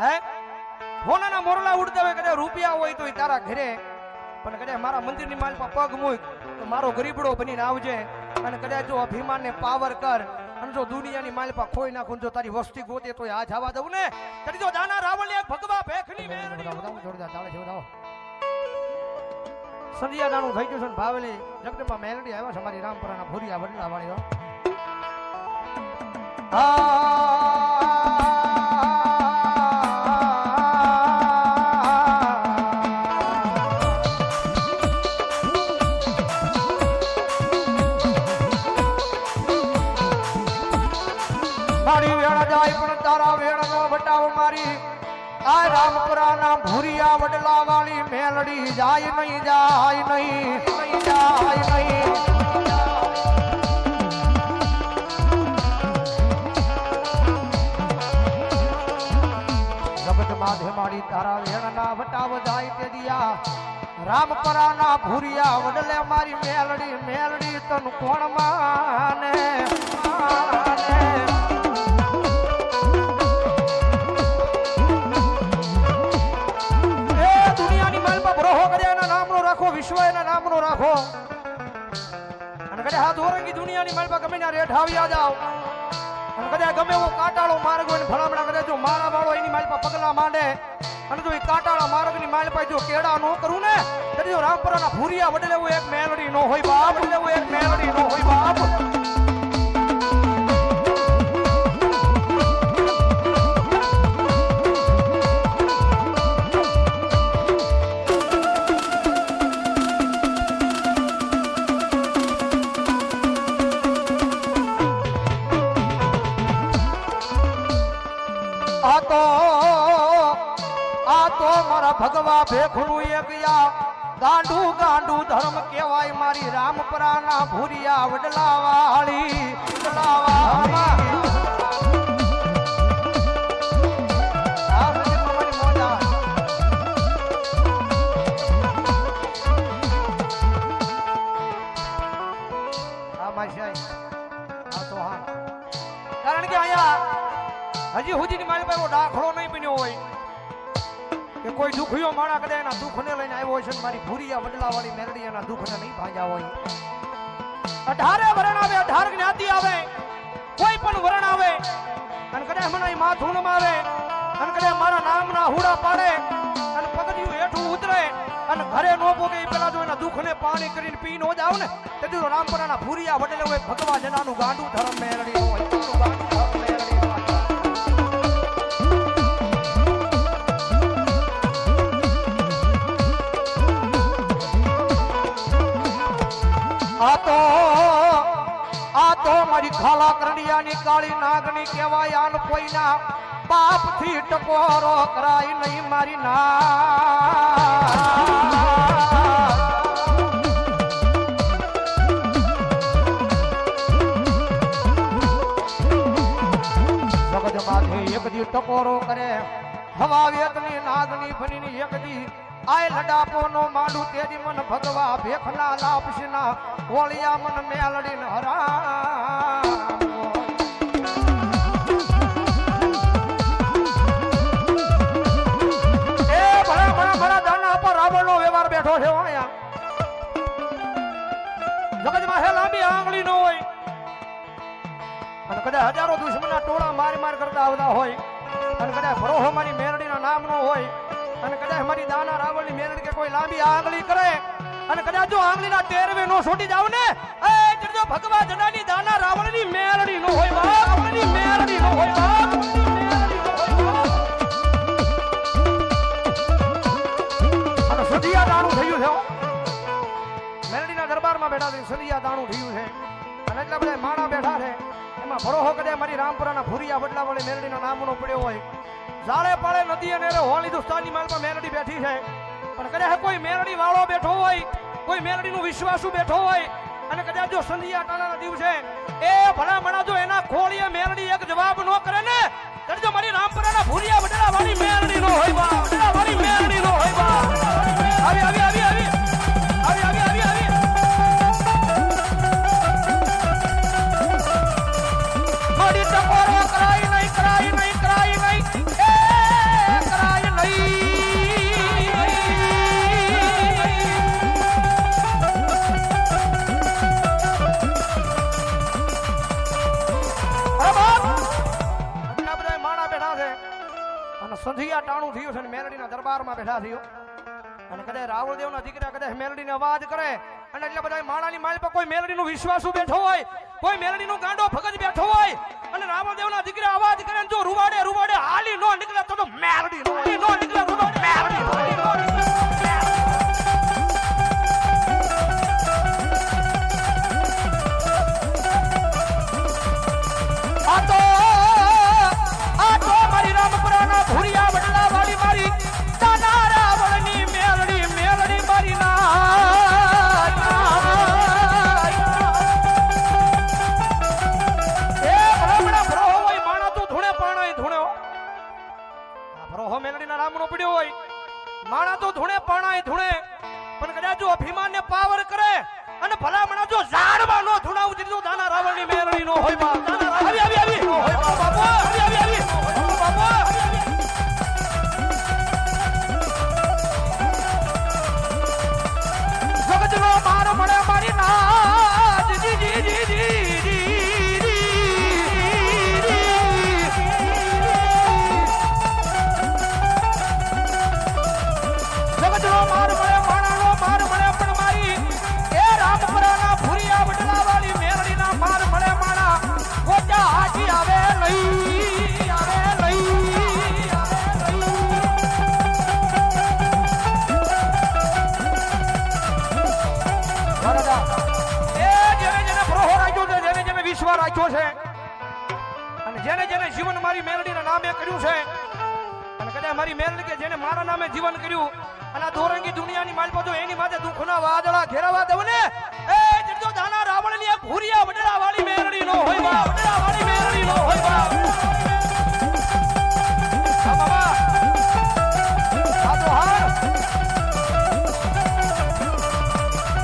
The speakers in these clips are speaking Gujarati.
હે હોનાના મોરલા ઉડતા હોય કદાચ રૂપિયા હોય તો તારા ઘરે પણ કદાચ મારા મંદિરની માલ પર પગ મૂક તો મારો ગરીબડો બનીને આવજે અને કદાચ જો અભિમાનને પાવર કર અને જો દુનિયાની માલ પર ખોઈ નાખું જો તારી વસ્તી ગોતે તો આ જવા દઉં ને તરી જો દાના રાવણ એક ભગવા ભેખની મેરડી જોરદાર તાળે જોડાવો સંધિયા દાણું થઈ ગયું છે ને ભાવેલી જગદંબા મેલડી આવ્યા છે અમારી રામપુરાના ભૂરિયા વડલા વાળીઓ મારી વેળા જાય પણ તારા વેળા નો વટાવ મારી આ રામપુરાના ભૂરિયા વડલા વાળી મેલડી જાય નહીં જાય નહીં જાય નહીં જગત માધે મારી તારા વેણના વટાવ જાય તે દિયા રામપુરાના ભૂરિયા વડલે મારી મેલડી મેલડી તન કોણ માને વિશ્વ એના નામનો રાખો અને કદાચ હાથ ઓરંગી દુનિયાની માલ પર ગમે ના રેઠ આવ્યા જાવ અને કદાચ ગમે એવો કાટાળો માર્ગ હોય ને ભલામણા કદાચ જો માળા વાળો એની માલ પર પગલા માંડે અને જો એ કાટાળા માર્ગની માલ પર જો કેડા નો કરું ને તો જો રામપુરાના ભૂરિયા વડે લેવું એક મેલડી નો હોય બાપ લેવું એક મેલડી નો હોય બાપ ભગવા ભેખું એક યા ગાંડુ ગાંડુ ધર્મ કહેવાય મારી રામપુરાના ભૂરિયા વડલા વાળી કારણ કે અહીંયા હજી હુજીની મારી પાસે દાખલો નહીં બન્યો હોય કે કોઈ દુખિયો માણા કદાચ એના દુઃખને લઈને આવ્યો હોય છે મારી ભૂરિયા વડલા વાળી મેરડી એના દુઃખને નહીં ભાંજ્યા હોય 18 વરણ આવે 18 જ્ઞાતિ આવે કોઈ પણ વરણ આવે અને કદાચ મને માથું નમાવે અને કદાચ મારા નામના હુડા પાડે અને પગથિયું હેઠું ઉતરે અને ઘરે નો પોગે પેલા જો એના દુઃખને પાણી કરીને પી નો જાવ ને તે રામપુરાના ભૂરિયા વડલે હોય ભગવા જનાનું ગાંડું ધર્મ મેરડી હોય ગાંડું ધર્મ મેરડી આ તો મારી ખાલા કરડિયાની કાળી નાગની કહેવાય આન કોઈના પાપથી ટકોરો કરાય નહીં મારી જગત માથે એક દી ટકોરો કરે હવા વેતની નાગની ફરીની એક દી આય લડાપો નો માંડું તેજી મન ભગવા ભેખના લાપસીના ઓળિયા મન મેલડીને હરા એ ભલા દાના પર રાવણનો વ્યવહાર બેઠો છે અહીંયા જગતમાં હે લાંબી આંગળી નો હોય અને કદાચ હજારો દુશ્મનના ટોળા માર માર કરતા આવતા હોય અને કદાચ ભરોહો મારી મેલડીના નામ નો હોય અને કદાચ મારી દાના રાવણની મેરડી કે કોઈ લાંબી આંગળી કરે અને કદાચ જો આંગળીના ટેરવે નો છોટી જાવ ને એ જો ભગવા જનાની દાના રાવણની મેરડી નો હોય બાપ રાવણની મેરડી નો હોય બાપ અને સદિયા દાણું થયું છે મેરડીના દરબારમાં બેઠા છે સદિયા દાણું થયું છે અને એટલા બધા માણા બેઠા છે એમાં ભરોહો કદાચ મારી રામપુરાના ભૂરિયા વડલા વાળી મેરડીના નામનો પડ્યો હોય જાળે પાળે નદી અને હોળ હિન્દુસ્તાનની માલમાં મેરડી બેઠી છે પણ કદાચ કોઈ મેરડી વાળો બેઠો હોય કોઈ મેરડીનું વિશ્વાસુ બેઠો હોય અને કદાચ જો સંધિયા ટાણાના દિવસે એ ભલા મણા જો એના ખોળીએ મેરડી એક જવાબ નો કરે ને તો જો મારી રામપુરાના ભૂરિયા વડલા વાળી મેરડી નો હોય બા વડલા વાળી મેરડી નો હોય બા આવી આવી આવી આવી આવી આવી આવી આવી મોડી ટકોરો કરાઈ નહીં અને સંધિયા ટાણું થયું છે ને મેલડીના દરબારમાં બેઠા થયો અને કદાચ રાવળદેવના દીકરા કદાચ મેલડીને અવાજ કરે અને એટલે બધા માણાની માલ પર કોઈ મેલડીનો વિશ્વાસુ બેઠો હોય, કોઈ મેલડીનો ગાંડો ભગત બેઠો હોય અને રાવળદેવના દીકરા અવાજ કરે ને જો રૂવાડે રૂવાડે હાલી નો નીકળે તો મેલડી નો નીકળે રૂવાડે મેલડી નો નીકળે. મારી રામપુરાના ભૂરિયા વડલા વાળી મારી તાના રાવળની મેલડી મેલડી મારી મેલડીના રામનો પડ્યો હોય માણા તો ધૂણે પાણાય ધૂણે પણ કદાચ જો અભિમાનને પાવર કરે અને ભલામણા જો ઝાડમાં નો ધૂણાવું દીધું દાના રાવણની મેલડી નો હોય બા આવી નો હોય બાબો આવી બાબો જગતનો માર મળે મારી નાજ જી જી જી જી જગતનો માર મળે માણાનો માર મળે પણ મારી એ રામપુરાના ભૂરિયા વડલા વાળી મેલડીના માર મળે માણા ગોચા હાજી આવે લઈ આવે લઈ વિશ્વાસ રાખ્યો છે અને જેને જેને જીવન મારી મેલડીના નામે કર્યું છે અને કદાચ મારી મેલડી કે જેને મારા નામે જીવન કર્યું અને આ દોરંગી દુનિયાની માલ પર એની માથે દુઃખના વાદળા ઘેરાવા દઉં ને એ જડજો દાના રાવણની એક ભૂરિયા વડલા વાળી મેલડી નો હોય બા વડલા વાળી મેલડી નો હોય બા હા બાબા આ તો હાર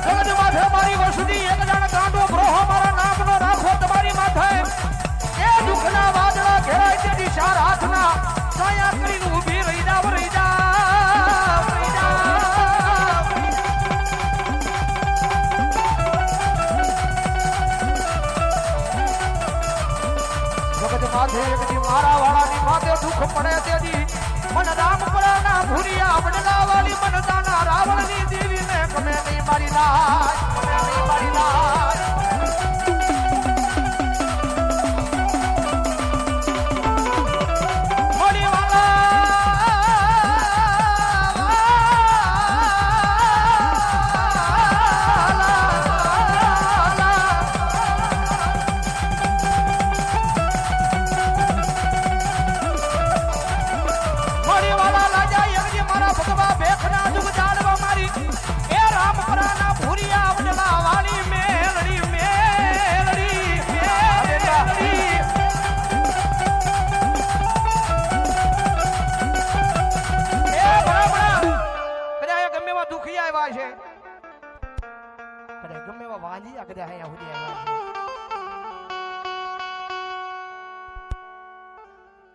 જગત માથે મારી વસુદી એક જાણ ગાંડો બ્રોહો મારા નામનો રાખો તમારી માથે એ દુઃખના વાદળા ઘેરાય તેથી ચાર હાથના સાયા કરીને ઊભી રહી જાવ રહી જાવ માથે એકદી મારા વાળાની માથે દુઃખ પડે તેથી મન રામપુરાના ભૂરિયા વડલા વાળી મન દાના રાવણની દેવીને ગમે નહીં મારી નાય ગમે નહીં મારી નાય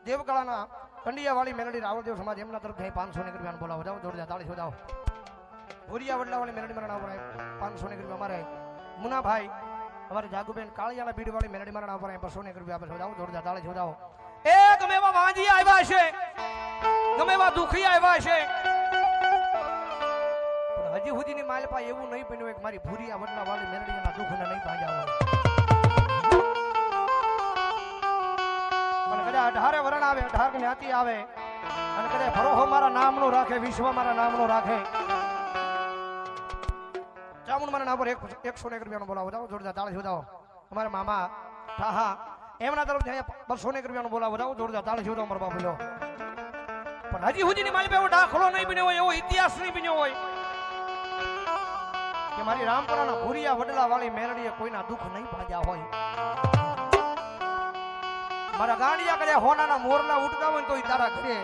દેવકળાના કંડિયા વાળી મેલડી રાવળદેવ સમાજ એમના તરફથી 500 ને રૂપિયા બોલાવો જાઓ જોરદાર તાળી શોધાવો ભૂરિયા વડલા વાળી મેલડી મારા નામ 500 ને રૂપિયા અમારે મુનાભાઈ અમારે જાગુબેન કાળિયાના બીડ વાળી મેલડી મારા નામ 200 ને રૂપિયા આપે શોધાવો જોરદાર તાળી શોધાવો એ ગમે એવા વાંજી આવ્યા છે ગમે એવા દુખી આવ્યા છે પણ હજી સુધીની માલપા એવું નહીં બન્યું કે મારી ભૂરિયા વડલા વાળી મેલડીના દુઃખને નહીં ભાંજ્યા હોય અઢારે વરણ આવે 18 જ્ઞાતિ આવે અને કદાચ ભરોહો મારા નામનો રાખે વિશ્વ મારા નામનો રાખે ચામુંડ મારા નામ પર 100 રૂપિયાનો બોલાવો જાઓ જોરદાર તાળી શોધાવો અમારા મામા ઠાહા એમના તરફ 200 રૂપિયાનો બોલાવો જાઓ જોરદાર તાળી શોધાવો મારા બાપુ લો પણ હજી સુધીની મારી પાસે એવો દાખલો નહીં બન્યો હોય એવો ઇતિહાસ નહીં બન્યો હોય કે મારી રામપુરાના ભૂરિયા વડલા વાળી મેલડીએ કોઈના દુઃખ નહીં ભાંજ્યા હોય મારા ગાંડિયા કદાચ હોનાના મોરલા ઉડતા હોય તો તારા ઘરે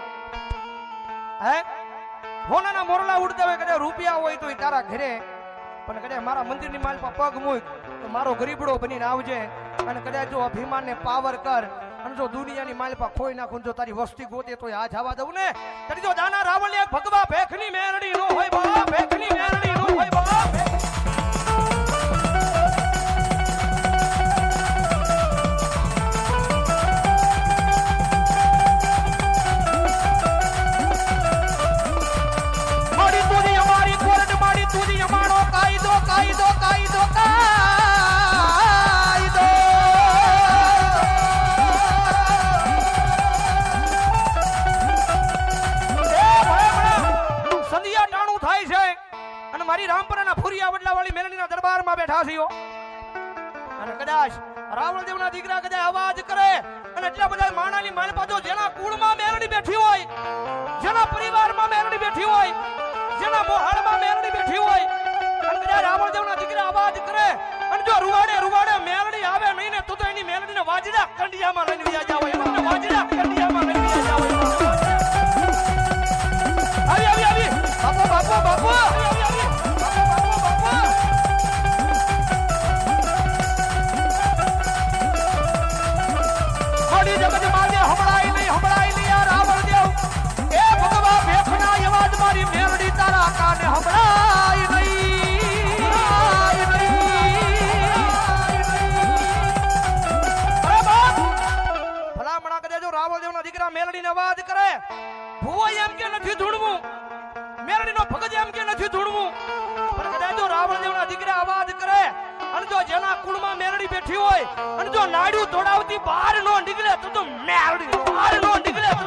હે હોનાના મોરલા ઉડતા હોય કદાચ રૂપિયા હોય તો તારા ઘરે પણ કદાચ મારા મંદિરની માલ પર પગ મૂક તો મારો ગરીબડો બનીને આવજે અને કદાચ જો અભિમાનને પાવર કર અને જો દુનિયાની માલ પર ખોઈ નાખું જો તારી વસ્તી ગોતે તો આ જવા દઉં ને તરી જો દાના રાવણ એક ભગવા ભેખની મેરડી નો હોય બા ભેખની મેરડી નો હોય બા કાયદો કાયદો કાયદો સંધિયા ટાણું થાય છે અને મારી રામપરાના ફુરિયા વડલાવાળી મેલડીના દરબારમાં બેઠા છીએ અને કદાચ રાવણદેવના દીકરા કદાચ અવાજ કરે અને એટલા બધા માણાની માલપાજો જેના કુળમાં મેલડી બેઠી હોય, જેના પરિવારમાં મેલડી બેઠી હોય, જેના મોહાળમાં મેલડી બેઠી હોય અને કદાચ રાવણદેવના દીકરા અવાજ કરે અને જો રૂવાડે રૂવાડે મેલડી આવે નહીં ને તો એની મેલડીને વાજડા કંડિયામાં લઈને વ્યા જાવ, એમને વાજડા કંડિયામાં લઈને વ્યા જાવ. આવી આવી આવી બાપુ બાપુ બાપુ આવી આવી આવી બાપુ બાપુ બાપુ મોડી જગત માને હમણાય નહીં આ રાવણદેવ એ ભગવા ભેખના અવાજ મારી મેલડી તારા કાને હમણાય નહીં. અરે બાપ ભલામણા કદે જો રાવણદેવના દીકરા મેલડીને અવાજ કરે ભુવો એમ કે નથી ધૂણવું, મેલડીનો ભગત એમ કે નથી ધૂણવું, પણ કદાચ જો રાવણદેવના દીકરા અવાજ કરે અને જો જેના કુળમાં મેલડી બેઠી હોય અને જો નાડ્યું તોડાવતી બહાર નો નીકળે તો મેલડી બહાર નો નીકળે તો